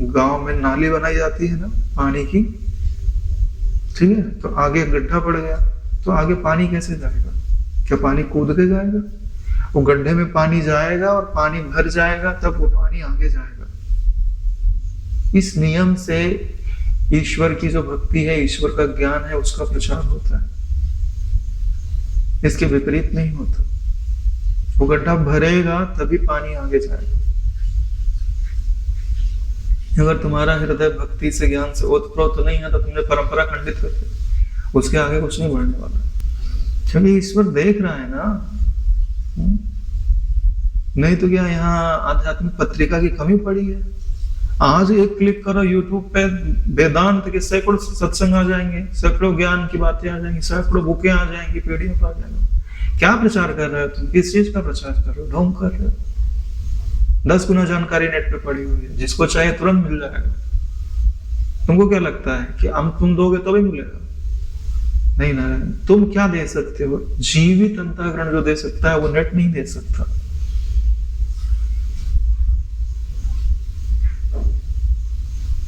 गांव में नाली बनाई जाती है ना पानी की, ठीक है, तो आगे गड्ढा पड़ गया तो आगे पानी कैसे जाएगा? क्या पानी कूद के जाएगा? वो गड्ढे में पानी जाएगा और पानी भर जाएगा, तब वो पानी आगे जाएगा। इस नियम से ईश्वर की जो भक्ति है, ईश्वर का ज्ञान है, उसका प्रचार होता है। इसके विपरीत नहीं होता। वो गड्ढा भरेगा तभी पानी आगे जाएगा। अगर तुम्हारा हृदय भक्ति से, ज्ञान से ओतप्रोत नहीं है तो तुमने परंपरा खंडित कर दी, उसके आगे कुछ नहीं बढ़ने वाला, क्योंकि ईश्वर देख रहा है ना। नहीं तो क्या यहाँ आध्यात्मिक पत्रिका की कमी पड़ी है? आज एक क्लिक करो यूट्यूब पे, वेदांत के सैकड़ों सत्संग आ जाएंगे, सैकड़ों ज्ञान की बातें आ जाएंगी, सैकड़ों बुकें आ जाएंगी, पीडीएफ आ जाएगा। क्या प्रचार कर रहे हो तुम? किस चीज का प्रचार कर रहे हो? ढोंग कर रहे हो। 10 गुना जानकारी नेट पे पड़ी हुई है, जिसको चाहे तुरंत मिल जाएगा। तुमको क्या लगता है कि हम तुम दोगे तो भी मिलेगा? नहीं नारायण, तुम क्या दे सकते हो? जीवित अंतःकरण जो दे सकता है वो नेट नहीं दे सकता।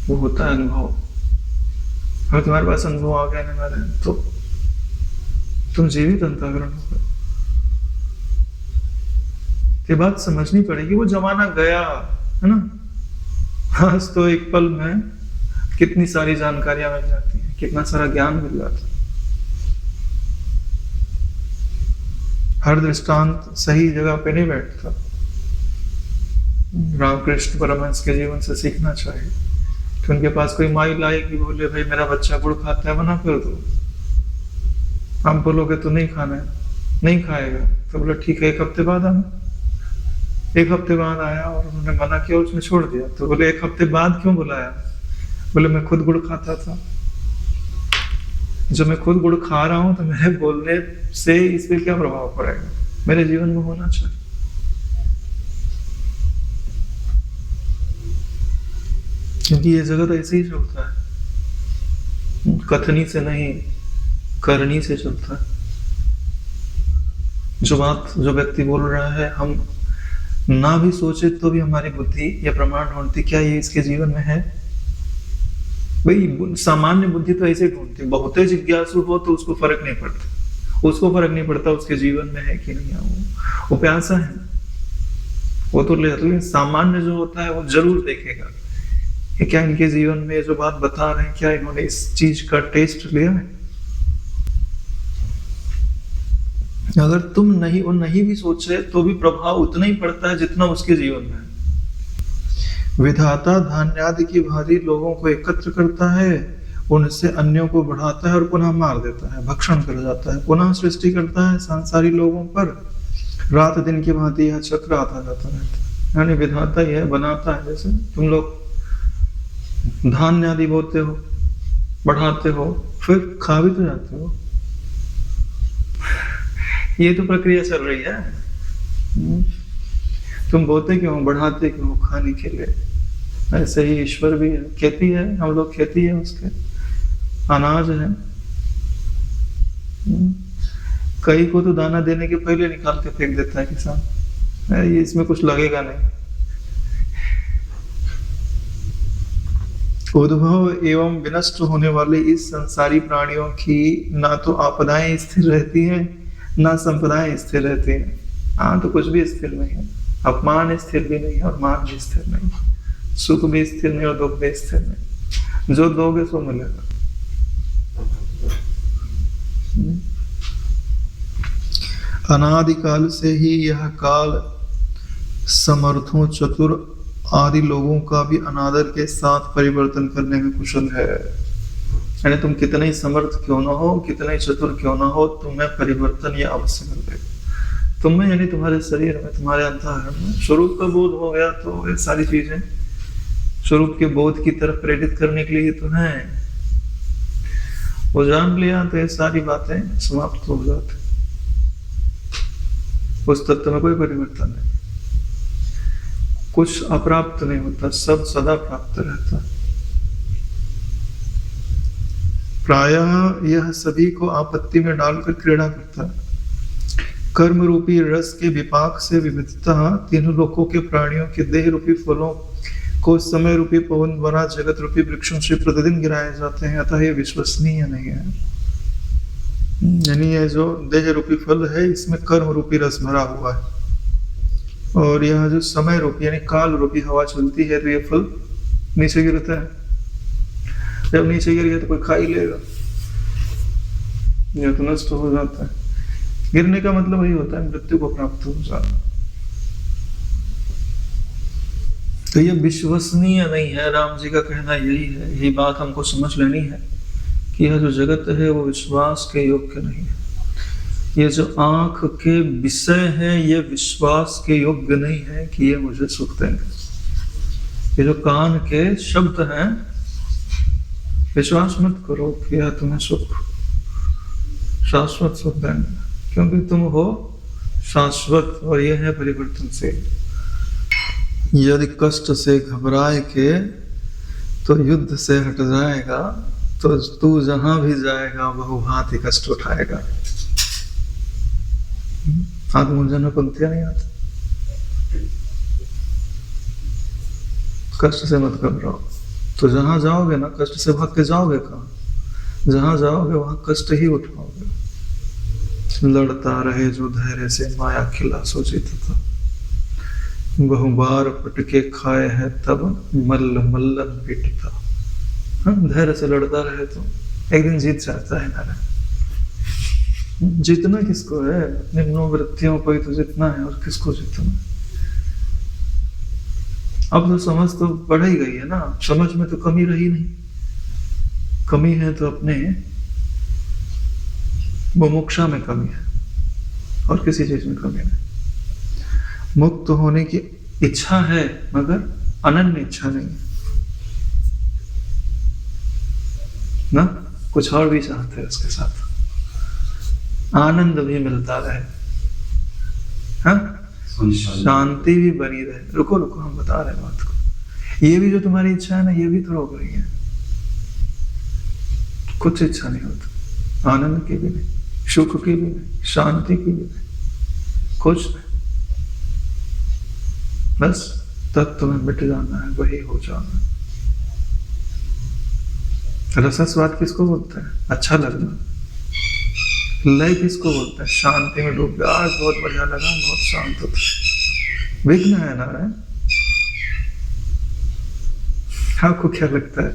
वो होता है अनुभव। अगर तुम्हारे पास अनुभव आ गया नारायण तो तुम जीवित अंतःकरण हो गए। ये बात समझनी पड़ेगी। वो जमाना गया है ना। आज तो एक पल में कितनी सारी जानकारियां मिल जाती हैं, कितना सारा ज्ञान मिल जाता है। हर दृष्टांत सही जगह पे नहीं बैठता। रामकृष्ण परमहंस के जीवन से सीखना चाहिए कि उनके पास कोई माई लाए कि बोले भाई मेरा बच्चा गुड़ खाता है, मना कर दो। आप बोलोगे तो नहीं खाना है, नहीं खाएगा, तो बोला ठीक है 1 हफ्ते बाद आना। 1 हफ्ते बाद आया और उन्होंने मना किया, उसने छोड़ दिया। तो बोले 1 हफ्ते बाद क्यों बुलाया? बोले मैं खुद गुड़ खाता था। जब मैं खुद गुड़ खा रहा हूं तो मेरे बोलने से इस पे क्या प्रभाव पड़ेगा? मेरे जीवन में होना चाहिए। क्योंकि ये जगत ऐसे ही चलता है, कथनी से नहीं करनी से चलता है। जो व्यक्ति बोल रहा है, हम ना भी सोचे तो भी हमारी बुद्धि या प्रमाण ढूंढती, क्या ये इसके जीवन में है? भाई सामान्य बुद्धि तो ऐसे ढूंढती, बहुत जिज्ञासु हो तो उसको फर्क नहीं पड़ता, उसके जीवन में है कि नहीं है। वो प्यासा है, वो तो ले, सामान्य जो होता है वो जरूर देखेगा कि क्या इनके जीवन में जो बात बता रहे हैं, क्या इन्होंने इस चीज का टेस्ट लिया है। अगर तुम नहीं भी सोचे तो भी प्रभाव उतना ही पड़ता है जितना उसके जीवन में है। विधाता धान्यादि की भांति लोगों को एकत्र करता है, उनसे अन्यों को बढ़ाता है और पुनः मार देता है, भक्षण कर जाता है, पुनः सृष्टि करता है सांसारी लोगों पर। रात दिन की भांति यह चक्र आता जाता रहता है। यानी विधाता ही है, बनाता है। जैसे तुम लोग धान्य आदि बोते हो, बढ़ाते हो, फिर खा भी तो जाते हो। ये तो प्रक्रिया चल रही है। तुम बोते क्यों, बढ़ाते क्यों? खाने के लिए। ऐसे ही ईश्वर भी है, खेती है, हम लोग खेती है, उसके अनाज है। कई को तो दाना देने के पहले निकाल के फेंक देता है किसान, ये इसमें कुछ लगेगा नहीं। उद्भव एवं विनष्ट होने वाले इस संसारी प्राणियों की ना तो आपदाएं स्थिर रहती हैं, ना संपदाएं स्थिर रहती हैं। हाँ, तो कुछ भी स्थिर नहीं है। अपमान स्थिर भी नहीं है और मान भी स्थिर नहीं, सुख भी स्थिर नहीं और दुख भी स्थिर नहीं। जो दोगे सो मिलेगा। अनादिकाल से ही यह काल समर्थों, चतुर आदि लोगों का भी अनादर के साथ परिवर्तन करने में कुशल है। यानी तुम कितने ही समर्थ क्यों ना हो, कितने चतुर क्यों ना हो, तुम्हें परिवर्तन यह अवश्य कर देगा। तुम्हें यानी तुम्हारे शरीर में, तुम्हारे अंतःकरण में स्वरूप का बोध हो गया तो ये सारी चीजें स्वरूप के बोध की तरफ प्रेरित करने के लिए तो है। वो जान लिया तो ये सारी बातें समाप्त हो जाती। उस तत्व में कोई परिवर्तन नहीं, कुछ अप्राप्त नहीं होता, सब सदा प्राप्त रहता। प्रायः यह सभी को आपत्ति में डालकर क्रीड़ा करता है। कर्म रूपी रस के विपाक से विविधता तीनों लोकों के प्राणियों के देह रूपी फलों को समय रूपी पवन द्वारा जगत रूपी वृक्षों से प्रतिदिन गिराए जाते हैं, अतः ये विश्वसनीय नहीं है। यानी ये जो देह रूपी फल है, इसमें कर्म रूपी रस भरा हुआ है, और यह जो समय रूपी यानी काल रूपी हवा चलती है तो ये फल नीचे गिरता है। जब नीचे गिर गया तो कोई खा ही लेगा, यह तो नष्ट हो जाता है। गिरने का मतलब वही होता है मृत्यु को प्राप्त हो जाना। तो ये विश्वसनीय नहीं है। राम जी का कहना यही है, यही बात हमको समझ लेनी है कि यह जो जगत है वो विश्वास के योग्य नहीं है। ये जो आंख के विषय है ये विश्वास के योग्य नहीं है कि ये मुझे सुख देंगे। ये जो कान के शब्द हैं, विश्वास मत करो कि यह तुम्हें सुख, शाश्वत सुख देंगे, क्योंकि तुम हो शाश्वत और यह है परिवर्तनशील। यदि कष्ट से घबराए के तो युद्ध से हट जाएगा, तो तू जहां भी जाएगा बहुभांति कष्ट उठाएगा। आत्मोजन में पंक्तियां नहीं आती। कष्ट से मत घबराओ, तो जहां जाओगे ना, कष्ट से भाग के जाओगे कहाँ? जहां जाओगे वहां कष्ट ही उठाओगे। लड़ता रहे जो धैर्य से माया खिला सोचित था, बहुबार पटके खाए है तब मल्ल मल्लन पीटता। धैर्य से लड़ता रहे तो एक दिन जीत जाता है ना। जीतना किसको है? अपनी मनोवृत्तियों को ही तो जीतना है, और किसको जीतना? अब तो समझ तो बढ़ ही गई है ना, समझ में तो कमी रही नहीं। कमी है तो अपने मुमुक्षा में कमी है, और किसी चीज में कमी नहीं। मुक्त होने की इच्छा है मगर अनन्य इच्छा नहीं है ना, कुछ और भी चाहते हैं उसके साथ, आनंद भी मिलता रहे, हाँ, शांति भी बनी रहे। रुको रुको, हम बता रहे बात को। ये भी जो तुम्हारी इच्छा है ना, ये भी तो रोक रही है। कुछ इच्छा नहीं होती, आनंद की भी नहीं, सुख की भी नहीं, शांति की भी नहीं, कुछ नहीं। बस तत्व में मिट जाना है, वही हो जाना है। रसस्वाद किसको बोलते हैं? अच्छा लगना। लय किसको बोलते हैं? शांति में डूब गया, आज बहुत बढ़िया लगा, बहुत शांत होता। विघ्न है नारायण। आपको क्या लगता है?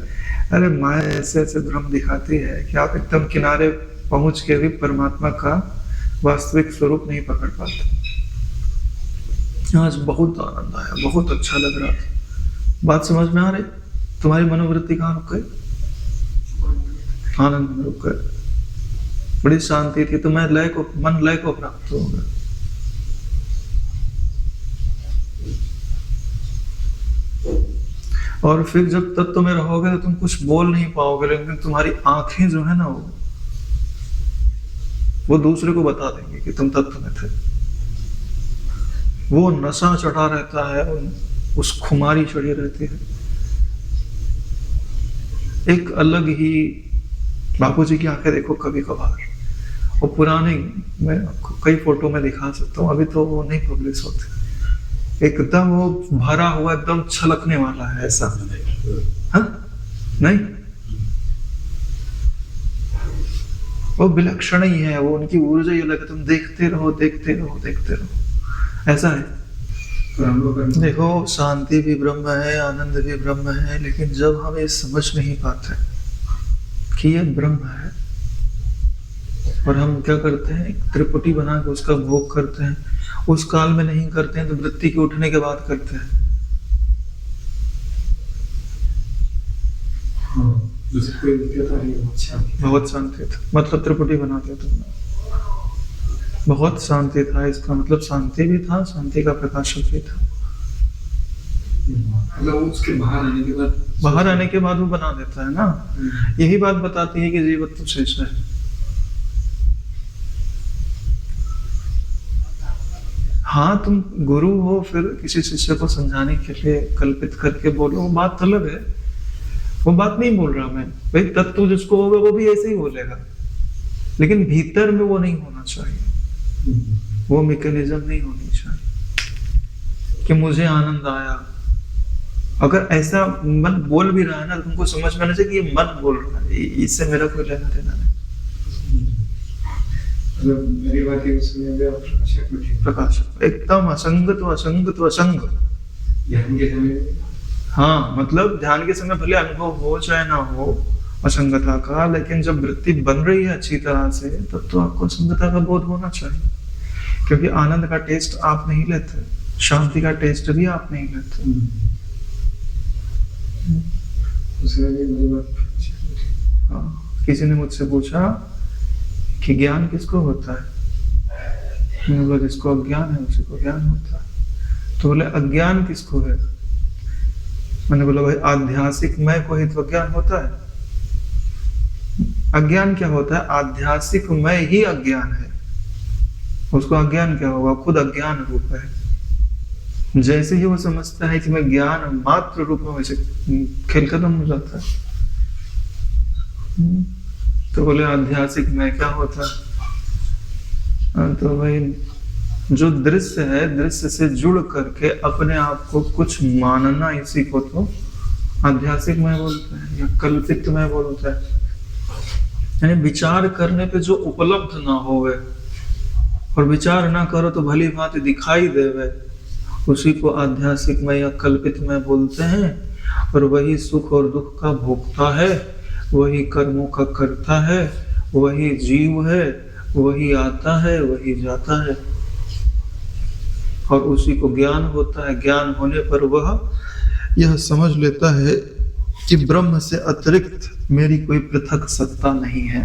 अरे माया ऐसे ऐसे भ्रम दिखाती है कि आप एकदम किनारे पहुंच के भी परमात्मा का वास्तविक स्वरूप नहीं पकड़ पाते। आज बहुत आनंद आया, बहुत अच्छा लग रहा था। बात समझ में आ रही? तुम्हारी मनोवृत्ति कहाँ रुक गई? आनंद में रुक गए, बड़ी शांति थी, तो मन लय को प्राप्त हो गया। और फिर जब तत्व में रहोगे तो तुम कुछ बोल नहीं पाओगे, लेकिन तुम्हारी आंखें जो है ना, वो दूसरे को बता देंगे कि तुम तत्व में थे। वो नशा चढ़ा रहता है, उस खुमारी चढ़ी रहती है। एक अलग ही बापूजी की आंखें देखो कभी कभार, वो पुराने मैं आपको कई फोटो में दिखा सकता हूँ, अभी तो वो नहीं पब्लिश होते। एकदम वो भरा हुआ, एकदम छलकने वाला है ऐसा। हाँ नहीं, वो विलक्षण ही है, वो उनकी ऊर्जा ही अलग है। तुम देखते रहो, देखते रहो, देखते रहो, ऐसा है। देखो, शांति भी ब्रह्म है, आनंद भी ब्रह्म है, लेकिन जब हम ये समझ नहीं पाते कि ये ब्रह्म है, और हम क्या करते हैं, एक त्रिपुटी बना के उसका भोग करते हैं। उस काल में नहीं करते हैं तो वृत्ति के उठने के बाद करते हैं। बहुत शांति था, मतलब त्रिपुटी बना दिया तुमने। बहुत शांति था, इसका मतलब शांति भी था, शांति का प्रकाशक भी था। मतलब उसके बाहर आने के बाद वो बना देता है ना। यही बात बताती है कि जीवत्व शेष है। हाँ, तुम गुरु हो, फिर किसी शिष्य को समझाने के लिए कल्पित करके बोलो, वो बात अलग है। वो बात नहीं बोल रहा मैं, भाई तत्व जिसको होगा वो भी ऐसे ही बोलेगा, लेकिन भीतर में वो नहीं होना चाहिए, वो मैकेनिज्म नहीं होनी चाहिए कि मुझे आनंद आया। अगर ऐसा मन बोल भी रहा है ना, तो तुमको समझ में आना चाहिए कि ये मन बोल रहा है, इससे मेरा कोई लेना देना नहीं। मेरी बात प्रकाशक एकदम असंग तो असंग तो असंग। ध्यान के समय, हाँ, मतलब ध्यान के समय भले अनुभव हो चाहे ना हो असंगता का, लेकिन जब वृत्ति बन रही है अच्छी तरह से, तब तो आपको असंगता का बोध होना चाहिए। क्योंकि आनंद का टेस्ट आप नहीं लेते, शांति का टेस्ट भी आप नहीं लेते। हाँ, किसी ने मुझसे पूछा कि ज्ञान किसको होता है? मैंने बोला जिसको अज्ञान है उसी को ज्ञान होता है। तो बोले अज्ञान किसको है? मैंने बोला भाई आध्यासिक मैं को ही तो अज्ञान होता है। अज्ञान क्या होता है? आध्यासिक मैं ही अज्ञान है, उसको अज्ञान क्या होगा? खुद अज्ञान रूप है। जैसे ही वो समझता है कि मैं ज्ञान मात्र रूप में, वैसे खेल खत्म हो जाता है। तो बोले आध्यासिक मैं क्या होता है? तो भाई जो दृश्य है, दृश्य से जुड़ करके अपने आप को कुछ मानना, इसी को तो आध्यासिक मैं बोलते हैं, या कल्पित मैं बोलते हैं। यानी विचार करने पे जो उपलब्ध ना होवे, और विचार ना करो तो भली भांति दिखाई देवे, उसी को आध्यासिक में या कल्पित में बोलते हैं। और वही सुख और दुख का भोगता है, वही कर्मों का करता है, वही जीव है, वही आता है, वही जाता है, और उसी को ज्ञान होता है। ज्ञान होने पर वह यह समझ लेता है कि ब्रह्म से अतिरिक्त मेरी कोई पृथक सत्ता नहीं है।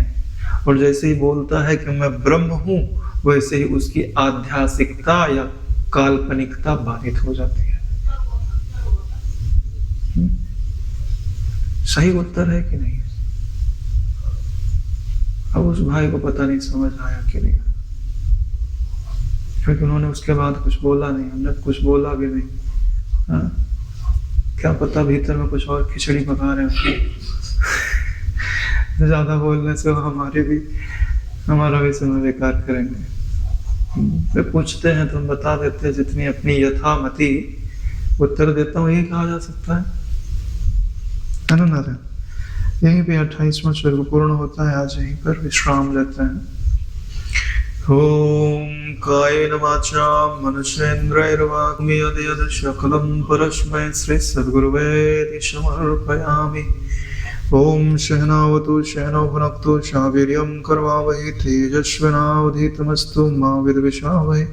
और जैसे ही बोलता है कि मैं ब्रह्म हूं, वैसे ही उसकी आध्यासिकता या काल्पनिकता बाधित हो जाती है। सही उत्तर है कि नहीं? अब उस भाई को पता नहीं समझ आया कि नहीं, क्योंकि उन्होंने उसके बाद कुछ बोला नहीं, हमने कुछ बोला भी नहीं। हाँ? क्या पता भीतर में कुछ और खिचड़ी पका रहे हो। ज्यादा बोलने से हमारा भी समय बेकार करेंगे। फिर पूछते हैं तो हम बता देते हैं जितनी अपनी यथामति उत्तर देता हूँ, यही कहा जा सकता है ना नारायण। यहीं पे 28वां सर्ग पूर्ण होता है। आज यहीं पर विश्राम लेते हैं। ओम कायेन वाचा मनुष्येन्द्रियैर्वाक्येन सकलं परस्मै श्री सद्गुरुवे समर्पयामि। ओम सहनावतु सहनौ भुनक्तु सह वीर्यं करवावहै तेजस्विनावधीतमस्तु मा विद्विषावहै।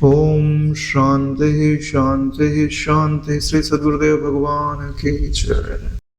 ओम शांति शांति शांति। श्री सद्गुरुदेव भगवान की जय।